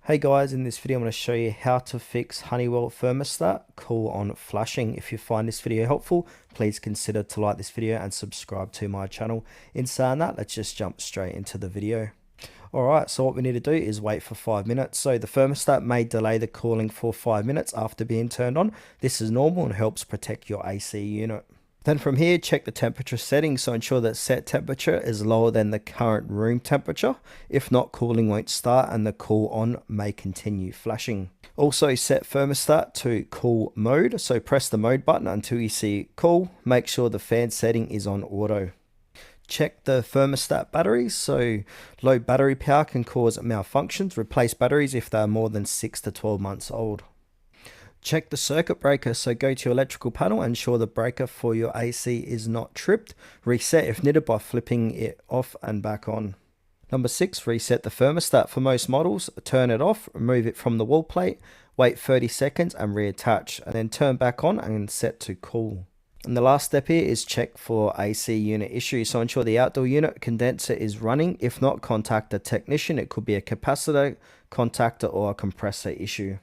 Hey guys, in this video I'm going to show you how to fix Honeywell Thermostat cool on flashing. If you find this video helpful, please consider to like this video and subscribe to my channel. In saying that, let's just jump straight into the video. Alright, so what we need to do is wait for 5 minutes. So the thermostat may delay the cooling for 5 minutes after being turned on. This is normal and helps protect your AC unit. Then from here, check the temperature settings, so ensure that set temperature is lower than the current room temperature. If not, cooling won't start and the cool on may continue flashing. Also set thermostat to cool mode, so press the mode button until you see cool. Make sure the fan setting is on auto. Check the thermostat batteries, so low battery power can cause malfunctions. Replace batteries if they are more than 6 to 12 months old. Check the circuit breaker, so go to your electrical panel and ensure the breaker for your AC is not tripped. Reset if needed by flipping it off and back on. Number 6, reset the thermostat. For most models, turn it off, remove it from the wall plate, wait 30 seconds and reattach, and then turn back on and set to cool. And the last step here is check for AC unit issues, so ensure the outdoor unit condenser is running. If not, contact a technician. It could be a capacitor, contactor or a compressor issue.